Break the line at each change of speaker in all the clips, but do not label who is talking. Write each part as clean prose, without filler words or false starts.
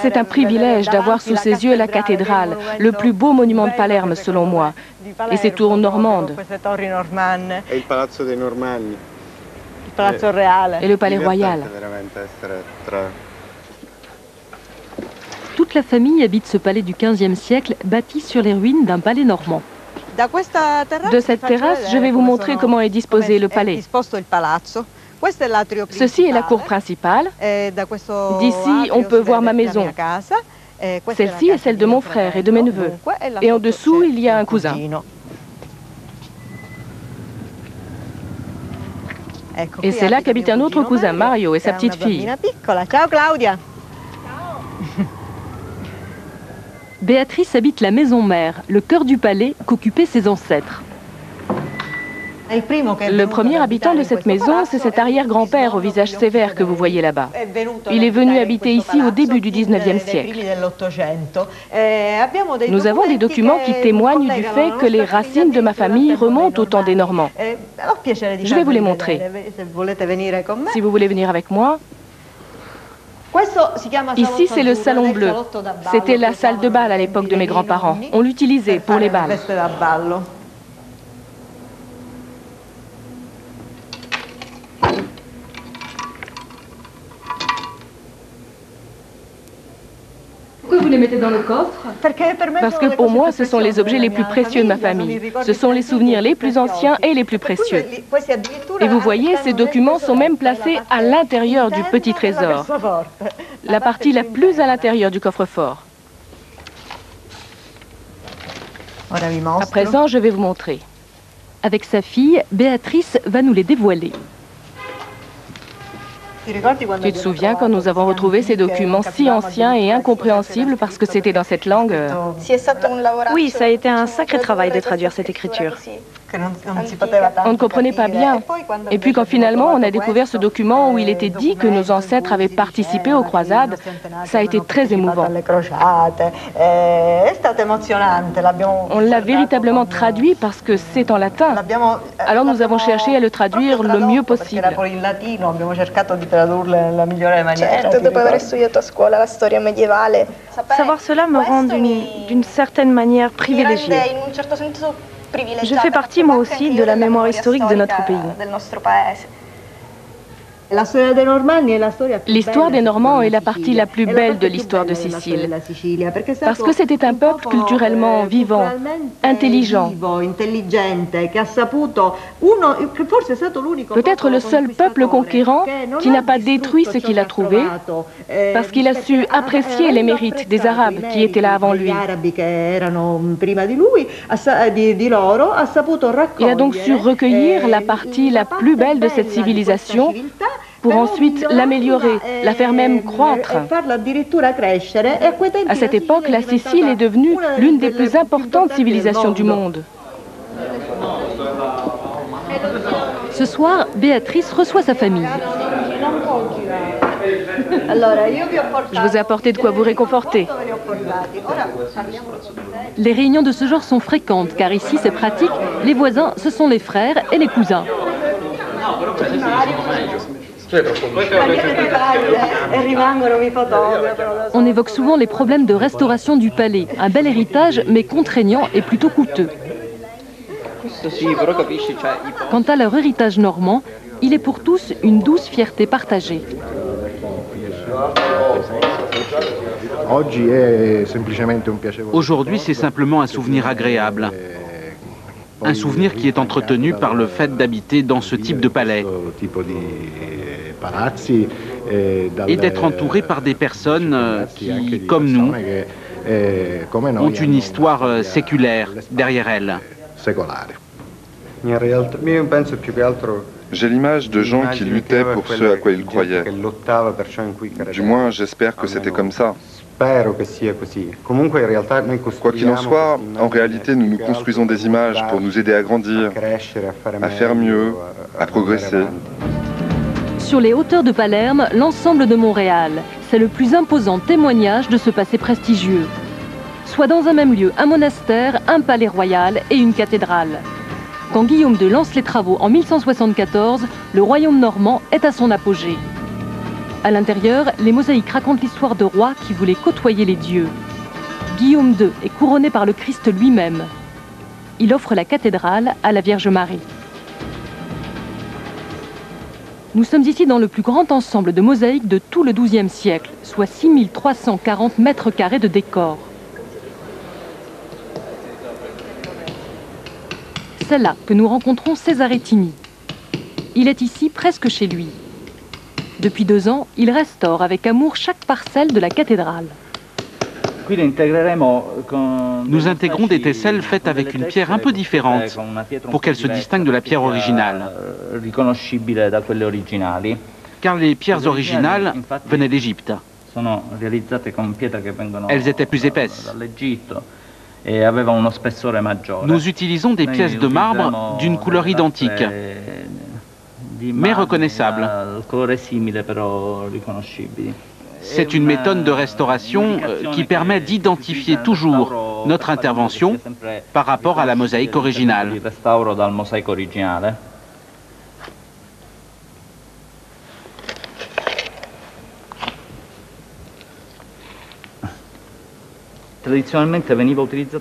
C'est un privilège d'avoir sous ses yeux la cathédrale, le plus beau monument de Palerme selon moi, et ses tours normandes. Et le palais royal.
Toute la famille habite ce palais du XVe siècle, bâti sur les ruines d'un palais normand.
De cette terrasse, je vais vous montrer comment est disposé le palais. Ceci est la cour principale. D'ici, on peut voir ma maison. Celle-ci est celle de mon frère et de mes neveux. Et en dessous, il y a un cousin. Et c'est là qu'habite un autre cousin, Mario, et sa petite fille.
Ciao Claudia.
Béatrice habite la maison mère, le cœur du palais qu'occupaient ses ancêtres.
Le premier habitant de cette maison, c'est cet arrière-grand-père au visage sévère que vous voyez là-bas. Il est venu habiter ici au début du XIXe siècle. Nous avons des documents qui témoignent du fait que les racines de ma famille remontent au temps des Normands. Je vais vous les montrer. Si vous voulez venir avec moi. Ici, c'est le salon bleu. C'était la salle de bal à l'époque de mes grands-parents. On l'utilisait pour les bals.
Pourquoi vous les mettez dans le coffre?
Parce que pour moi, ce sont les objets les plus précieux de ma famille. Ce sont les souvenirs les plus anciens et les plus précieux. Et vous voyez, ces documents sont même placés à l'intérieur du petit trésor. La partie la plus à l'intérieur du coffre-fort. À présent, je vais vous montrer.
Avec sa fille, Béatrice va nous les dévoiler.
Tu te souviens quand nous avons retrouvé ces documents si anciens et incompréhensibles parce que c'était dans cette langue?
Oui, ça a été un sacré travail de traduire cette écriture.
On ne comprenait pas bien. Et puis quand finalement on a découvert ce document où il était dit que nos ancêtres avaient participé aux croisades, ça a été très émouvant. On l'a véritablement traduit parce que c'est en latin. Alors nous avons cherché à le traduire le mieux possible.
Savoir cela me rend d'une certaine manière privilégiée. Je fais partie moi aussi de la mémoire historique de notre pays.
L'histoire des Normands est la partie la plus belle de l'histoire de Sicile. Parce que c'était un peuple culturellement vivant, intelligent. Peut-être le seul peuple conquérant qui n'a pas détruit ce qu'il a trouvé, parce qu'il a su apprécier les mérites des Arabes qui étaient là avant lui. Il a donc su recueillir la partie la plus belle de cette civilisation pour ensuite l'améliorer, la faire même croître. À cette époque, la Sicile est devenue l'une des plus importantes civilisations du monde.
Ce soir, Béatrice reçoit sa famille.
Je vous ai apporté de quoi vous réconforter.
Les réunions de ce genre sont fréquentes, car ici c'est pratique, les voisins, ce sont les frères et les cousins. On évoque souvent les problèmes de restauration du palais, un bel héritage mais contraignant et plutôt coûteux. Quant à leur héritage normand, il est pour tous une douce fierté partagée.
Aujourd'hui, c'est simplement un souvenir agréable. Un souvenir qui est entretenu par le fait d'habiter dans ce type de palais et d'être entouré par des personnes qui, comme nous, ont une histoire séculaire derrière elles.
J'ai l'image de gens qui luttaient pour ce à quoi ils croyaient. Du moins, j'espère que c'était comme ça. Quoi qu'il en soit, en réalité, nous nous construisons des images pour nous aider à grandir, à faire mieux, à progresser.
Sur les hauteurs de Palerme, l'ensemble de Montréal, c'est le plus imposant témoignage de ce passé prestigieux. Soit dans un même lieu un monastère, un palais royal et une cathédrale. Quand Guillaume II lance les travaux en 1174, le royaume normand est à son apogée. À l'intérieur, les mosaïques racontent l'histoire de rois qui voulaient côtoyer les dieux. Guillaume II est couronné par le Christ lui-même. Il offre la cathédrale à la Vierge Marie. Nous sommes ici dans le plus grand ensemble de mosaïques de tout le XIIe siècle, soit 6340 mètres carrés de décor. C'est là que nous rencontrons Cesare Tini. Il est ici presque chez lui. Depuis 2 ans, il restaure avec amour chaque parcelle de la cathédrale.
Nous intégrons des tesselles faites avec une pierre un peu différente pour qu'elle se distingue de la pierre originale. Car les pierres originales venaient d'Égypte. Elles étaient plus épaisses. Nous utilisons des pièces de marbre d'une couleur identique, mais reconnaissable. C'est une méthode de restauration qui permet d'identifier toujours notre intervention par rapport à la mosaïque originale.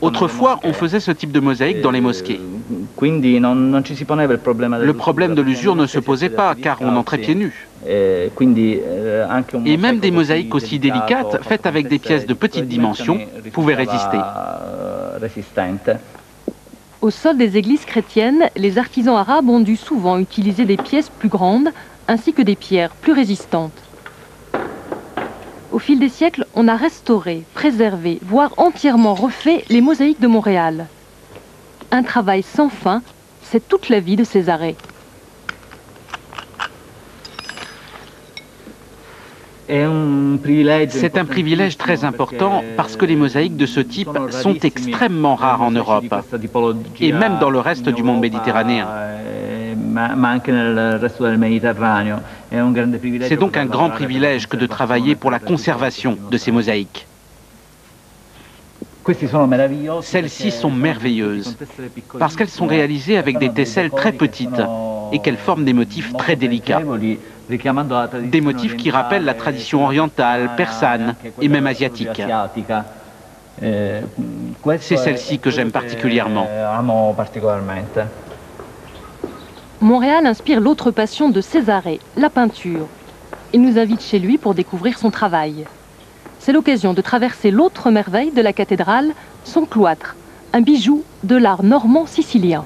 Autrefois, on faisait ce type de mosaïque dans les mosquées. Le problème de l'usure ne se posait pas, car on entrait pieds nus. Et même des mosaïques aussi délicates, faites avec des pièces de petite dimension, pouvaient résister.
Au sol des églises chrétiennes, les artisans arabes ont dû souvent utiliser des pièces plus grandes, ainsi que des pierres plus résistantes. Au fil des siècles, on a restauré, préservé, voire entièrement refait les mosaïques de Montréal. Un travail sans fin, c'est toute la vie de Cesare.
C'est un privilège très important parce que les mosaïques de ce type sont extrêmement rares en Europe et même dans le reste du monde méditerranéen. C'est donc un grand privilège que de travailler pour la conservation de ces mosaïques. Celles-ci sont merveilleuses parce qu'elles sont réalisées avec des tesselles très petites et qu'elles forment des motifs très délicats. Des motifs qui rappellent la tradition orientale, persane et même asiatique. C'est celle-ci que j'aime particulièrement.
Montréal inspire l'autre passion de Cesare, la peinture. Il nous invite chez lui pour découvrir son travail. C'est l'occasion de traverser l'autre merveille de la cathédrale, son cloître, un bijou de l'art normand sicilien.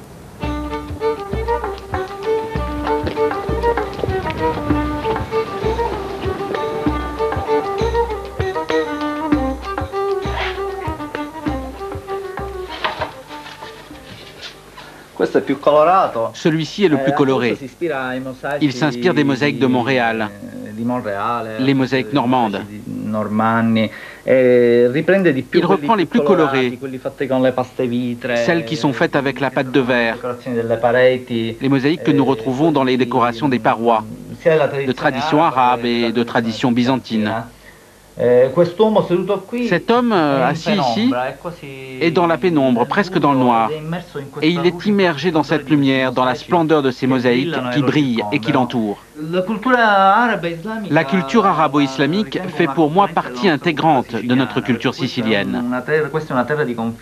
Celui-ci est le plus coloré. Il s'inspire des mosaïques de Montréal, les mosaïques normandes. Il reprend les plus colorées, celles qui sont faites avec la pâte de verre, les mosaïques que nous retrouvons dans les décorations des parois, de tradition arabe et de tradition byzantine. Cet homme assis ici est dans la pénombre, presque dans le noir, et il est immergé dans cette lumière, dans la splendeur de ces mosaïques qui brillent et qui l'entourent. La culture arabo-islamique fait pour moi partie intégrante de notre culture sicilienne.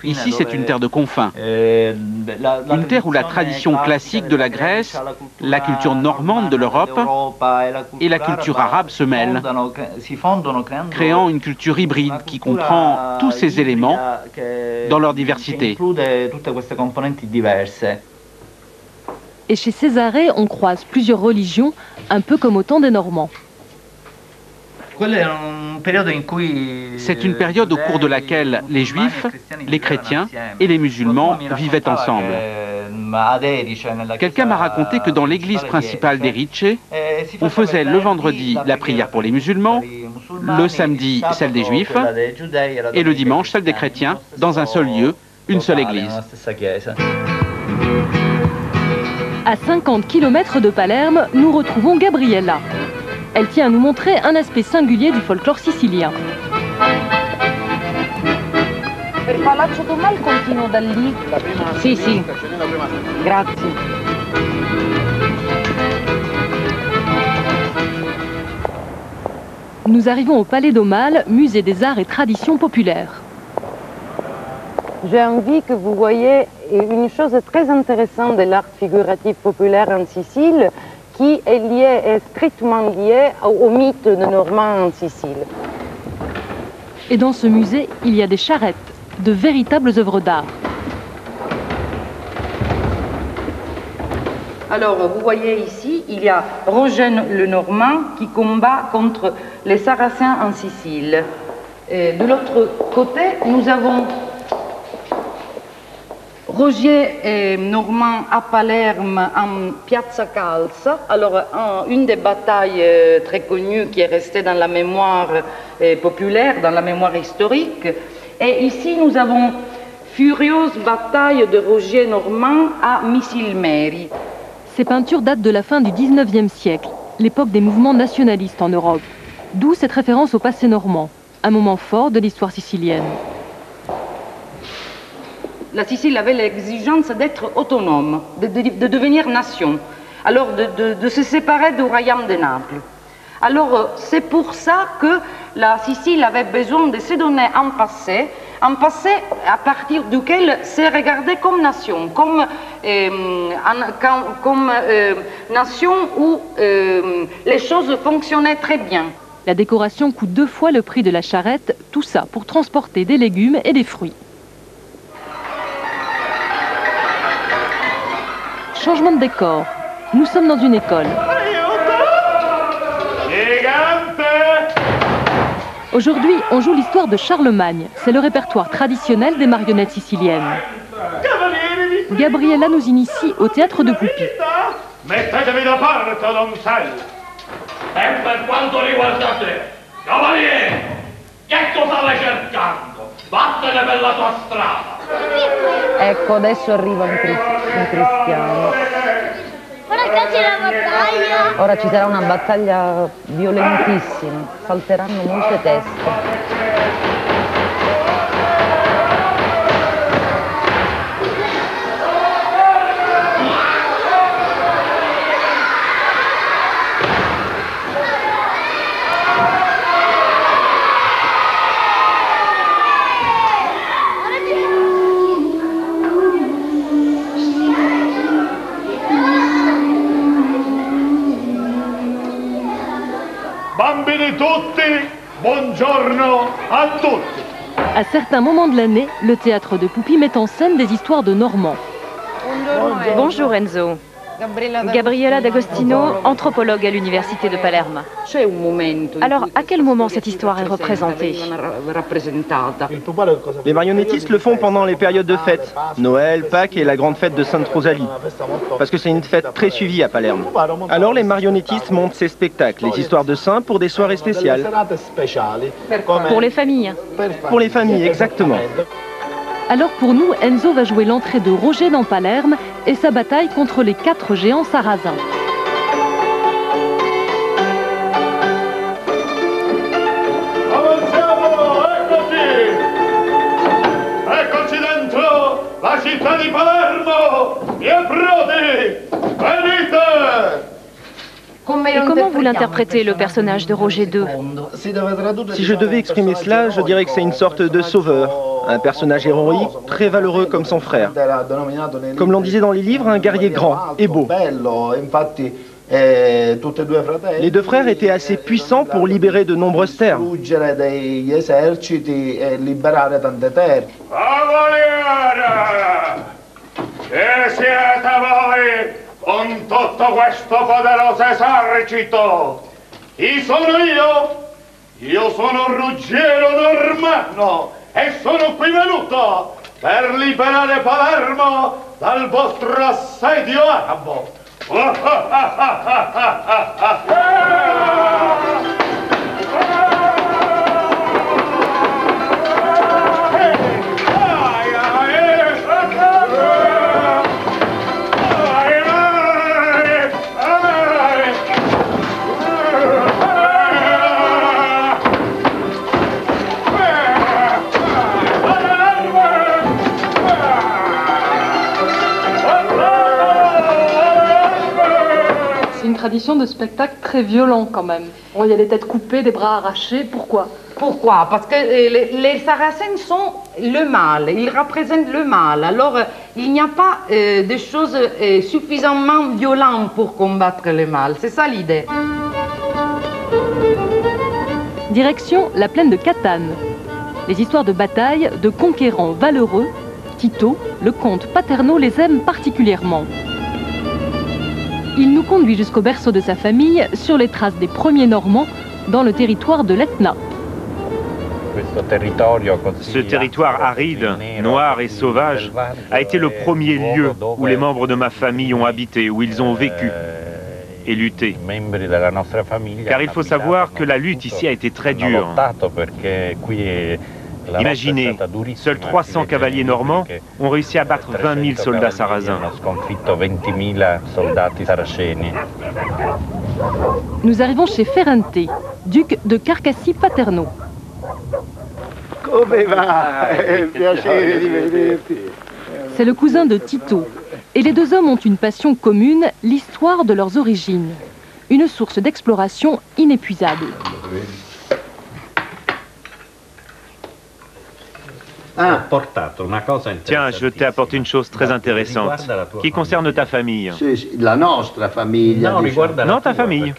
Ici, c'est une terre de confins, une terre où la tradition classique de la Grèce, la culture normande de l'Europe et la culture arabe se mêlent, créant une culture hybride qui comprend tous ces éléments dans leur diversité.
Et chez Cesare, on croise plusieurs religions, un peu comme au temps des Normands.
C'est une période au cours de laquelle les Juifs, les chrétiens et les musulmans vivaient ensemble. Quelqu'un m'a raconté que dans l'église principale d'Erice, on faisait le vendredi la prière pour les musulmans, le samedi celle des Juifs et le dimanche celle des chrétiens, dans un seul lieu, une seule église.
À 50 km de Palerme, nous retrouvons Gabriella. Elle tient à nous montrer un aspect singulier du folklore sicilien.
Per Palazzo Tomal continuo da lì? Sì, sì. Grazie.
Nous arrivons au Palais d'Aumale, musée des arts et traditions populaires.
J'ai envie que vous voyez une chose très intéressante de l'art figuratif populaire en Sicile, qui est strictement liée au mythe de Normand en Sicile.
Et dans ce musée, il y a des charrettes, de véritables œuvres d'art.
Alors, vous voyez ici, il y a Roger le Normand qui combat contre les Sarrasins en Sicile. Et de l'autre côté, nous avons Roger Normand à Palerme en Piazza Calza. Alors, une des batailles très connues qui est restée dans la mémoire populaire, dans la mémoire historique. Et ici, nous avons Furieuse bataille de Roger Normand à Missilmeri.
Ces peintures datent de la fin du 19e siècle, l'époque des mouvements nationalistes en Europe. D'où cette référence au passé normand, un moment fort de l'histoire sicilienne.
La Sicile avait l'exigence d'être autonome, de devenir nation, alors de se séparer du royaume de Naples. Alors c'est pour ça que la Sicile avait besoin de se donner un passé à partir duquel c'est regardé comme nation, comme nation où les choses fonctionnaient très bien.
La décoration coûte 2 fois le prix de la charrette, tout ça pour transporter des légumes et des fruits. Changement de décor. Nous sommes dans une école. Aujourd'hui, on joue l'histoire de Charlemagne. C'est le répertoire traditionnel des marionnettes siciliennes. Gabriella nous initie au théâtre de Pupi.
Mettetevi da parte, donzelle. E per quanto riguarda te, cavaliere, che cosa stai cercando? Vattene per la tua strada.
Ecco, adesso arriva un cristiano. Ora ci sarà una battaglia violentissima, salteranno molte teste.
Bambini tutti, buongiorno a tutti.
À certains moments de l'année, le théâtre de Pupi met en scène des histoires de Normands.
Bonjour Enzo. Gabriella D'Agostino, anthropologue à l'université de Palerme. Alors, à quel moment cette histoire est représentée?
Les marionnettistes le font pendant les périodes de fêtes, Noël, Pâques et la grande fête de Sainte Rosalie, parce que c'est une fête très suivie à Palerme. Alors les marionnettistes montent ces spectacles, les histoires de saints pour des soirées spéciales.
Pour les familles?
Pour les familles, exactement.
Alors pour nous, Enzo va jouer l'entrée de Roger dans Palerme et sa bataille contre les 4 géants sarrasins.
Avanziamo, eccoci dentro la città di Palermo, miei frati, venite!
Et comment vous l'interprétez, le personnage de Roger II?
Si je devais exprimer cela, je dirais que c'est une sorte de sauveur, un personnage héroïque, très valeureux comme son frère. Comme l'on disait dans les livres, un guerrier grand et beau. Les 2 frères étaient assez puissants pour libérer de nombreuses terres.
Con tutto questo poderoso esercito, chi sono io sono Ruggiero Normanno e sono qui venuto per liberare Palermo dal vostro assedio arabo.
tradition de spectacle très violent quand même. Bon, il y a des têtes coupées, des bras arrachés, pourquoi?
Pourquoi? Parce que les Sarrasins sont le mal, ils représentent le mal. Alors, il n'y a pas de choses suffisamment violentes pour combattre le mal. C'est ça l'idée.
Direction la plaine de Catane. Les histoires de bataille de conquérants valeureux, Tito, le comte Paterno, les aime particulièrement. Il nous conduit jusqu'au berceau de sa famille, sur les traces des premiers Normands, dans le territoire de l'Etna.
Ce territoire aride, noir et sauvage a été le premier lieu où les membres de ma famille ont habité, où ils ont vécu et lutté. Car il faut savoir que la lutte ici a été très dure. Imaginez, seuls 300 cavaliers normands ont réussi à battre 20 000 soldats sarrasins.
Nous arrivons chez Ferrante, duc de Carcassi-Paterno. C'est le cousin de Tito. Et les deux hommes ont une passion commune, l'histoire de leurs origines. Une source d'exploration inépuisable.
Tiens, je t'ai apporté une chose très intéressante qui concerne ta famille. Non, ta famille.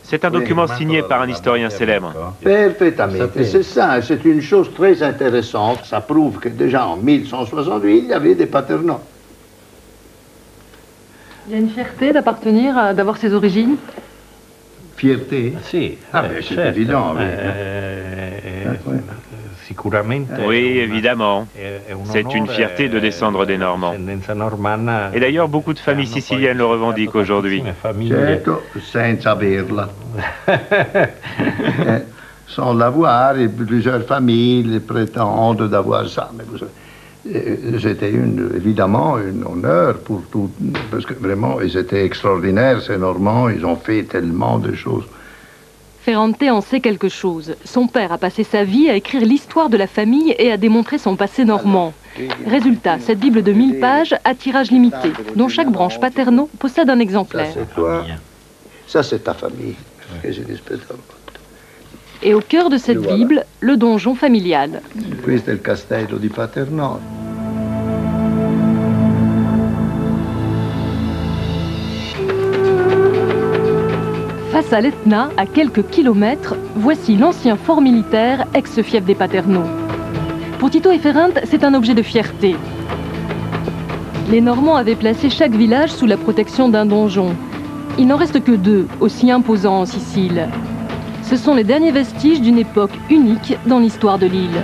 C'est un document signé par un historien célèbre.
Parfaitement, c'est ça, c'est une chose très intéressante. Ça prouve que déjà en 1168, il y avait des Paterno.
Il y a une fierté d'appartenir, d'avoir ses origines?
Fierté? C'est évident.
Oui, évidemment. C'est une fierté de descendre des Normands. Et d'ailleurs, beaucoup de familles siciliennes le revendiquent aujourd'hui.
Certo, senza averla. Sans l'avoir, et plusieurs familles prétendent d'avoir ça. C'était évidemment un honneur pour tout, parce que vraiment, ils étaient extraordinaires, ces Normands, ils ont fait tellement de choses.
Ferrante en sait quelque chose. Son père a passé sa vie à écrire l'histoire de la famille et à démontrer son passé normand. Résultat, cette Bible de 1000 pages à tirage limité, dont chaque branche Paterno possède un exemplaire.
Ça, c'est toi. Ça, c'est ta famille.
Et au cœur de cette Bible, le donjon familial.
Questo è il castello di Paterno.
Face à l'Etna, à quelques kilomètres, voici l'ancien fort militaire, ex-fief des Paterno. Pour Tito et Ferrante, c'est un objet de fierté. Les Normands avaient placé chaque village sous la protection d'un donjon. Il n'en reste que 2, aussi imposants en Sicile. Ce sont les derniers vestiges d'une époque unique dans l'histoire de l'île.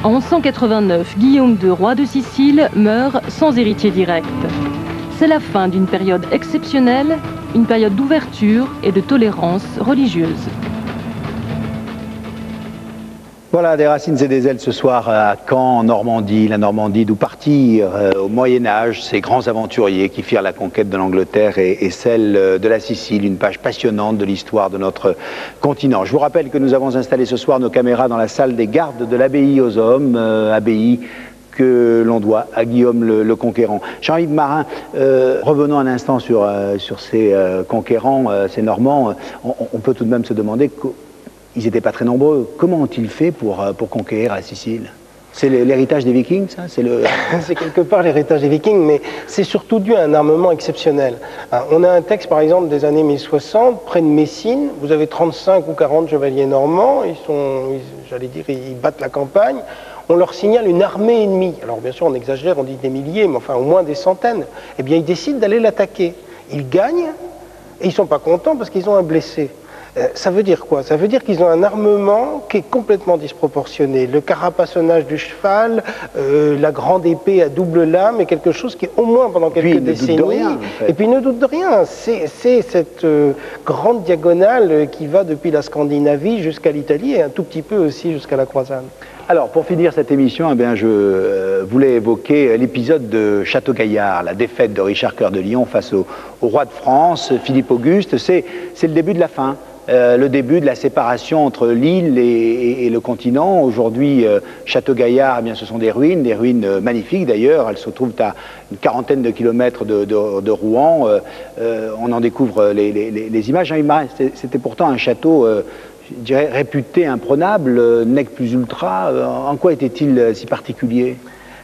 En 1189, Guillaume II, roi de Sicile, meurt sans héritier direct. C'est la fin d'une période exceptionnelle, une période d'ouverture et de tolérance religieuse.
Voilà, des racines et des ailes ce soir à Caen, en Normandie, la Normandie d'où partirent au Moyen-Âge ces grands aventuriers qui firent la conquête de l'Angleterre et celle de la Sicile, une page passionnante de l'histoire de notre continent. Je vous rappelle que nous avons installé ce soir nos caméras dans la salle des gardes de l'abbaye aux hommes, abbaye que l'on doit à Guillaume le Conquérant. Jean-Yves Marin, revenons un instant sur ces conquérants, ces Normands. On peut tout de même se demander qu'ils n'étaient pas très nombreux. Comment ont-ils fait pour conquérir la Sicile? C'est l'héritage des Vikings, ça?
C'est quelque part l'héritage des Vikings, mais c'est surtout dû à un armement exceptionnel. On a un texte, par exemple, des années 1060, près de Messine. Vous avez 35 ou 40 chevaliers normands. Ils battent la campagne. On leur signale une armée ennemie. Alors bien sûr, on exagère, on dit des milliers, mais enfin au moins des centaines. Eh bien, ils décident d'aller l'attaquer. Ils gagnent, et ils ne sont pas contents parce qu'ils ont un blessé. Ça veut dire quoi? Ça veut dire qu'ils ont un armement qui est complètement disproportionné. Le carapassonnage du cheval, la grande épée à double lame est quelque chose qui, au moins pendant quelques décennies...
Rien, en fait.
Et puis, ne doute de rien. C'est cette grande diagonale qui va depuis la Scandinavie jusqu'à l'Italie et un tout petit peu aussi jusqu'à la croisade.
Alors, pour finir cette émission, eh bien, je voulais évoquer l'épisode de Château-Gaillard, la défaite de Richard Cœur de Lion face au roi de France, Philippe Auguste. C'est le début de la fin, le début de la séparation entre l'île et le continent. Aujourd'hui, Château-Gaillard, eh bien, ce sont des ruines magnifiques d'ailleurs. Elles se trouvent à une quarantaine de kilomètres de Rouen. On en découvre les images. C'était pourtant un château... je dirais réputé imprenable, nec plus ultra. En quoi était-il si particulier?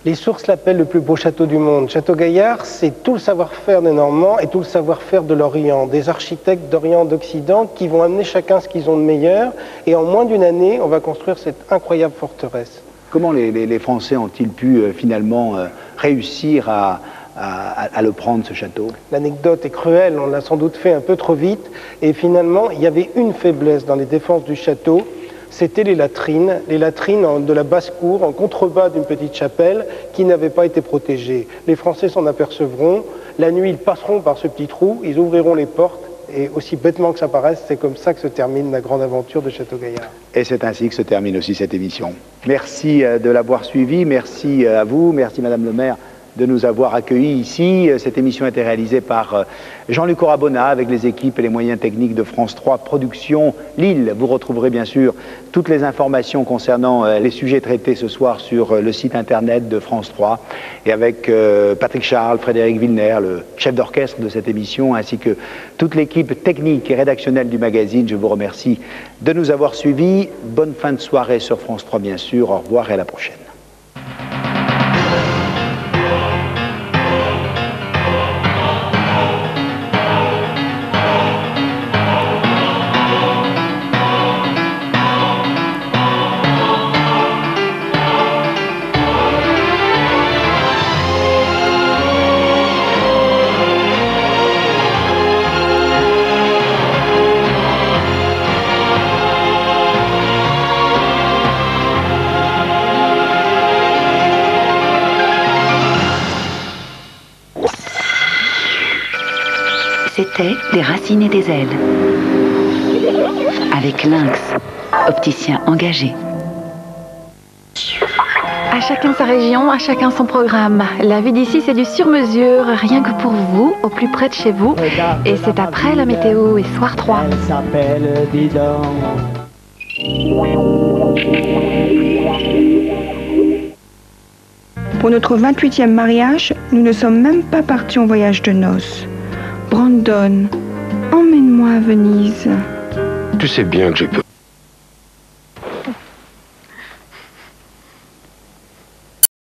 Les sources l'appellent le plus beau château du monde. Château-Gaillard, c'est tout le savoir-faire des Normands et tout le savoir-faire de l'Orient, des architectes d'Orient, d'Occident qui vont amener chacun ce qu'ils ont de meilleur. Et en moins d'une année, on va construire cette incroyable forteresse.
Comment les Français ont-ils pu finalement réussir à le prendre, ce château? L'anecdote est cruelle, on l'a sans doute fait un peu trop vite, et finalement, il y avait une faiblesse dans les défenses du château, c'était les latrines de la basse-cour, en contrebas d'une petite chapelle, qui n'avaient pas été protégées. Les Français s'en apercevront, la nuit, ils passeront par ce petit trou, ils ouvriront les portes, et aussi bêtement que ça paraisse, c'est comme ça que se termine la grande aventure de Château-Gaillard. Et c'est ainsi que se termine aussi cette émission. Merci de l'avoir suivi, merci à vous, merci Madame le maire de nous avoir accueillis ici. Cette émission a été réalisée par Jean-Luc Orabona avec les équipes et les moyens techniques de France 3 Productions Lille. Vous retrouverez bien sûr toutes les informations concernant les sujets traités ce soir sur le site internet de France 3 et avec Patrick Charles, Frédéric Vilner, le chef d'orchestre de cette émission, ainsi que toute l'équipe technique et rédactionnelle du magazine. Je vous remercie de nous avoir suivis. Bonne fin de soirée sur France 3 bien sûr. Au revoir et à la prochaine.
C'était Des racines et des ailes. Avec Lynx, opticien engagé.
À chacun sa région, à chacun son programme. La vie d'ici, c'est du sur-mesure, rien que pour vous, au plus près de chez vous. Et c'est après la météo et soir 3.
Elle s'appelle Didon.
Pour notre 28e mariage, nous ne sommes même pas partis en voyage de noces. Brandon, emmène-moi à Venise.
Tu sais bien que j'ai peur.